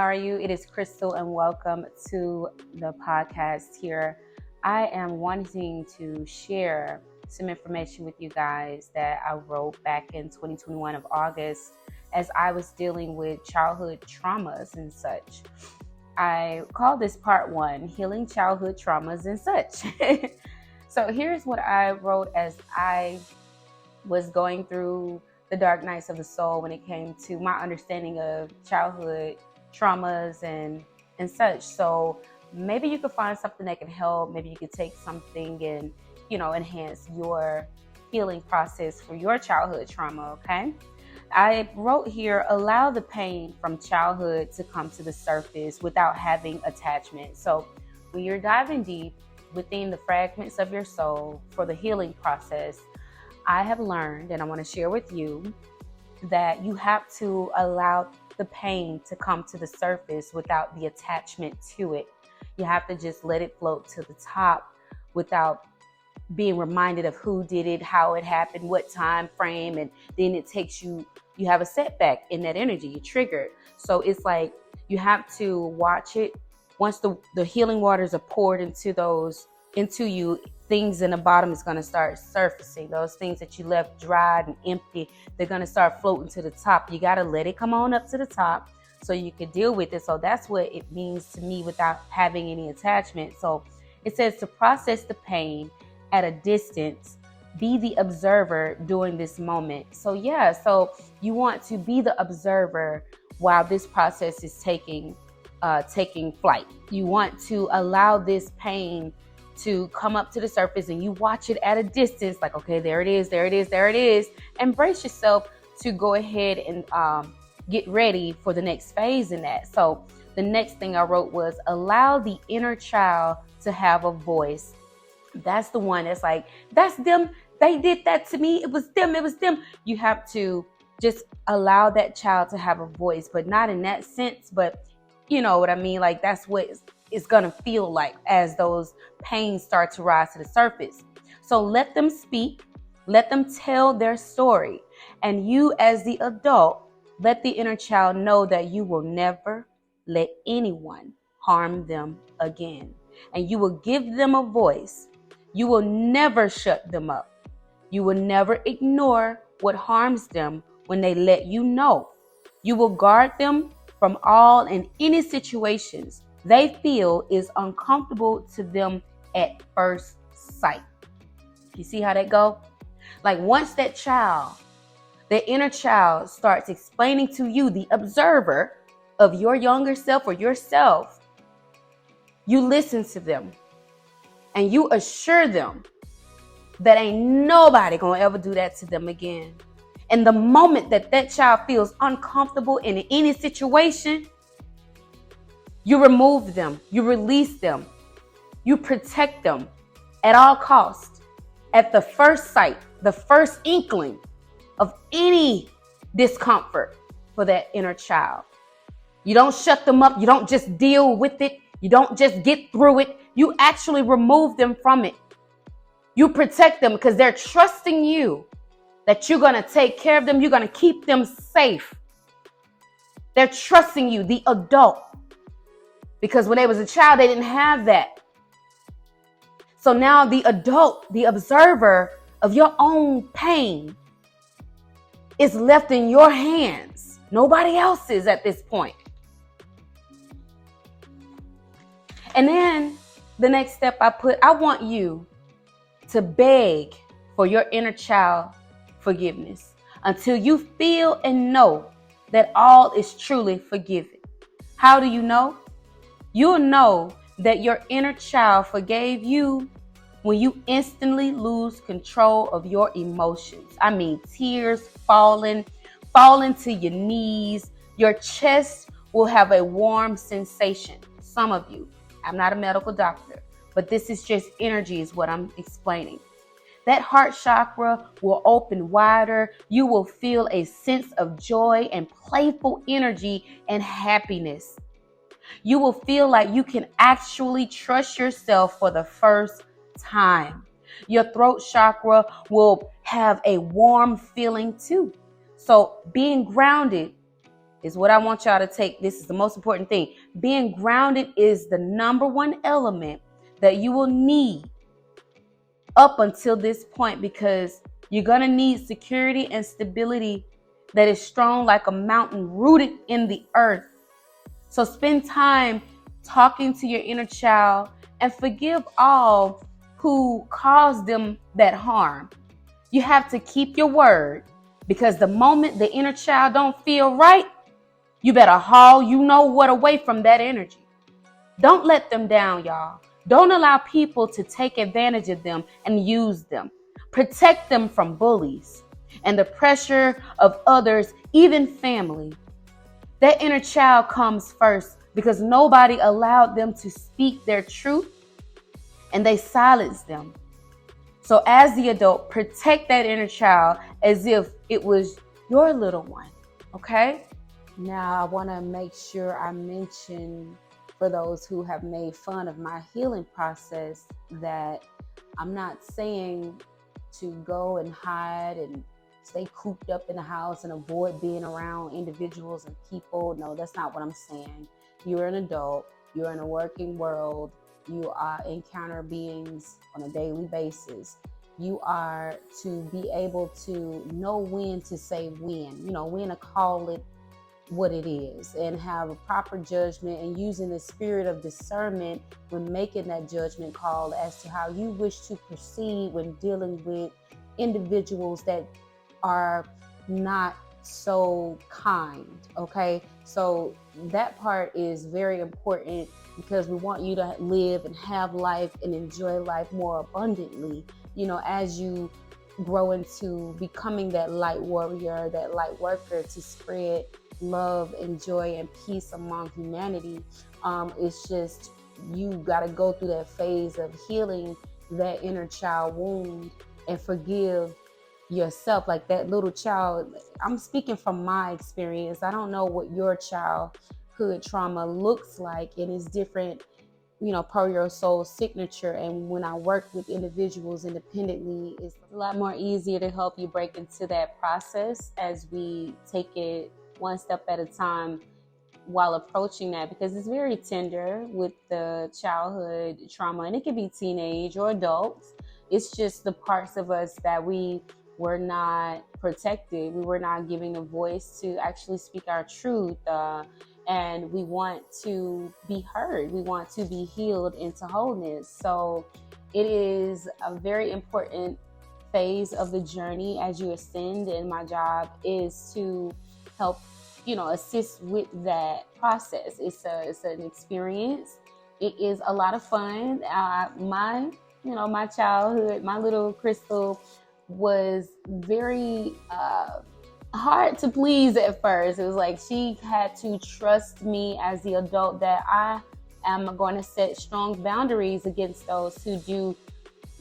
are you? It is Crystal and welcome to the podcast here. I am wanting to share some information with you guys that I wrote back in 2021 of August as I was dealing with childhood traumas and such. I call this part 1, Healing Childhood Traumas and Such. So here's what I wrote as I was going through the dark nights of the soul when it came to my understanding of childhood traumas and such. So maybe you could find something that can help. Maybe you could take something and, enhance your healing process for your childhood trauma, okay? I wrote here, allow the pain from childhood to come to the surface without having attachment. So when you're diving deep within the fragments of your soul for the healing process, I have learned, and I want to share with you, that you have to allow the pain to come to the surface without the attachment to it. You have to just let it float to the top without being reminded of who did it, how it happened, what time frame, and then it takes you have a setback in that energy, you're triggered. So it's like you have to watch it. Once the healing waters are poured into you, things in the bottom is going to start surfacing. Those things that you left dried and empty, they're going to start floating to the top. You got to let it come on up to the top so you can deal with it. So that's what it means to me without having any attachment. So it says to process the pain at a distance, be the observer during this moment. So you want to be the observer while this process is taking flight. You want to allow this pain to come up to the surface and you watch it at a distance, like, okay, there it is. And brace yourself to go ahead and get ready for the next phase in that. So the next thing I wrote was allow the inner child to have a voice. That's the one that's like, that's them. They did that to me. It was them. You have to just allow that child to have a voice, but not in that sense, but you know what I mean? Like that's what it's going to feel like as those pains start to rise to the surface. So let them speak, let them tell their story. And you as the adult, let the inner child know that you will never let anyone harm them again. And you will give them a voice. You will never shut them up. You will never ignore what harms them when they let you know. You will guard them from all and any situations they feel is uncomfortable to them at first sight. You see how that go? Like once that child, the inner child starts explaining to you, the observer of your younger self or yourself, you listen to them and you assure them that ain't nobody gonna ever do that to them again. And the moment that child feels uncomfortable in any situation, you remove them, you release them, you protect them at all costs. At the first sight, the first inkling of any discomfort for that inner child. You don't shut them up. You don't just deal with it. You don't just get through it. You actually remove them from it. You protect them because they're trusting you that you're going to take care of them. You're going to keep them safe. They're trusting you, the adult. Because when they was a child, they didn't have that. So now the adult, the observer of your own pain is left in your hands. Nobody else's at this point. And then the next step I want you to beg for your inner child forgiveness until you feel and know that all is truly forgiven. How do you know? You'll know that your inner child forgave you when you instantly lose control of your emotions. I mean, tears falling to your knees. Your chest will have a warm sensation. Some of you, I'm not a medical doctor, but this is just energy is what I'm explaining. That heart chakra will open wider. You will feel a sense of joy and playful energy and happiness. You will feel like you can actually trust yourself for the first time. Your throat chakra will have a warm feeling too. So being grounded is what I want y'all to take. This is the most important thing. Being grounded is the number one element that you will need up until this point, because you're going to need security and stability that is strong like a mountain rooted in the earth. So spend time talking to your inner child and forgive all who caused them that harm. You have to keep your word, because the moment the inner child don't feel right, you better haul you know what away from that energy. Don't let them down, y'all. Don't allow people to take advantage of them and use them. Protect them from bullies and the pressure of others, even family. That inner child comes first, because nobody allowed them to speak their truth and they silenced them. So as the adult, protect that inner child as if it was your little one, okay? Now, I want to make sure I mention, for those who have made fun of my healing process, that I'm not saying to go and hide and stay cooped up in the house and avoid being around individuals and people. No, that's not what I'm saying. You're an adult. You're in a working world. You encounter beings on a daily basis. You are to be able to know when to say when, when to call it what it is, and have a proper judgment, and using the spirit of discernment when making that judgment call as to how you wish to proceed when dealing with individuals that are not so kind. Okay, so that part is very important, because we want you to live and have life and enjoy life more abundantly, as you grow into becoming that light warrior, that light worker to spread love and joy and peace among humanity. It's just, you got to go through that phase of healing that inner child wound and forgive yourself. Like that little child, I'm speaking from my experience. I don't know what your childhood trauma looks like, and it's different, per your soul signature. And when I work with individuals independently, it's a lot more easier to help you break into that process as we take it one step at a time while approaching that, because it's very tender with the childhood trauma, and it could be teenage or adults. It's just the parts of us that we were not protected. We were not giving a voice to actually speak our truth. And we want to be heard. We want to be healed into wholeness. So it is a very important phase of the journey as you ascend. And my job is to help, assist with that process. It's an experience. It is a lot of fun. My childhood, my little Crystal was very hard to please at first. It was like she had to trust me as the adult that I am going to set strong boundaries against those who do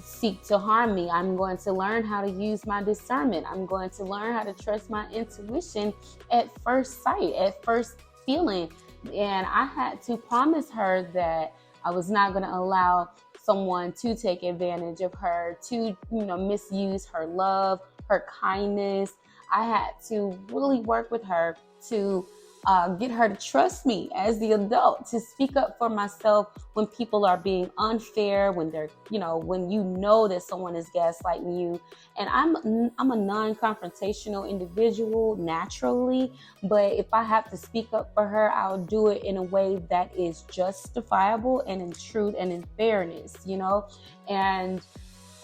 seek to harm me. I'm going to learn how to use my discernment. I'm going to learn how to trust my intuition at first sight, at first feeling. And I had to promise her that I was not going to allow someone to take advantage of her, to, misuse her love, her kindness. I had to really work with her to get her to trust me as the adult, to speak up for myself when people are being unfair, when they're, when that someone is gaslighting you. And I'm a non-confrontational individual naturally, but if I have to speak up for her, I'll do it in a way that is justifiable and in truth and in fairness, and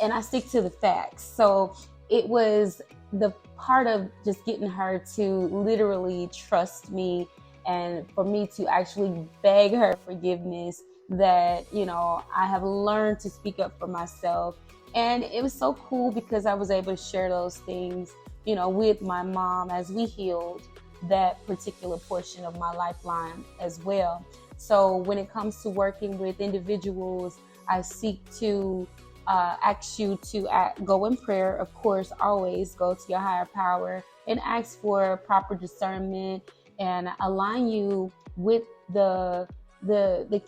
I stick to the facts. So it was the part of just getting her to literally trust me, and for me to actually beg her forgiveness, that, I have learned to speak up for myself. And it was so cool because I was able to share those things, with my mom as we healed that particular portion of my lifeline as well. So when it comes to working with individuals, I seek to ask you to go in prayer. Of course, always go to your higher power and ask for proper discernment and align you with the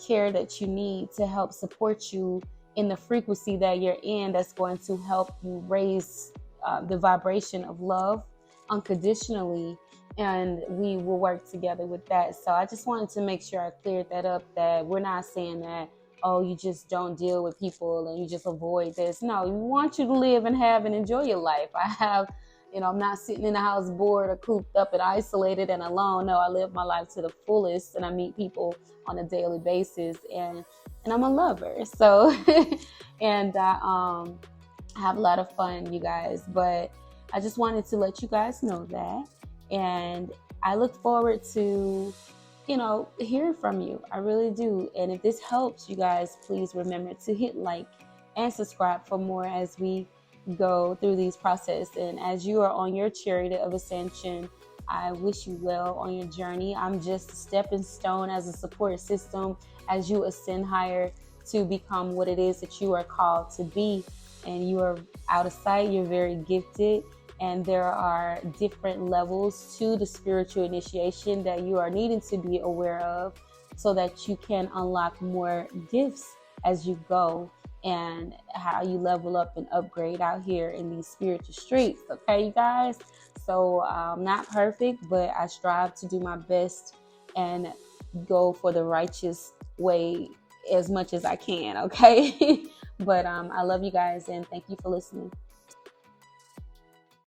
care that you need to help support you in the frequency that you're in, that's going to help you raise the vibration of love unconditionally and we will work together with that. So I just wanted to make sure I cleared that up, that we're not saying that, oh, you just don't deal with people and you just avoid this. No, we want you to live and have and enjoy your life. I have, I'm not sitting in the house bored or cooped up and isolated and alone. No, I live my life to the fullest, and I meet people on a daily basis, and I'm a lover. So and I have a lot of fun, you guys. But I just wanted to let you guys know that. And I look forward to, hearing from you. I really do. And if this helps you guys, please remember to hit like and subscribe for more as we go through these process. And as you are on your chariot of ascension, I wish you well on your journey. I'm just a stepping stone as a support system as you ascend higher to become what it is that you are called to be. And you are out of sight. You're very gifted. And there are different levels to the spiritual initiation that you are needing to be aware of so that you can unlock more gifts as you go, and how you level up and upgrade out here in these spiritual streets. Okay, you guys? So I'm not perfect, but I strive to do my best and go for the righteous way as much as I can. Okay. But I love you guys, and thank you for listening.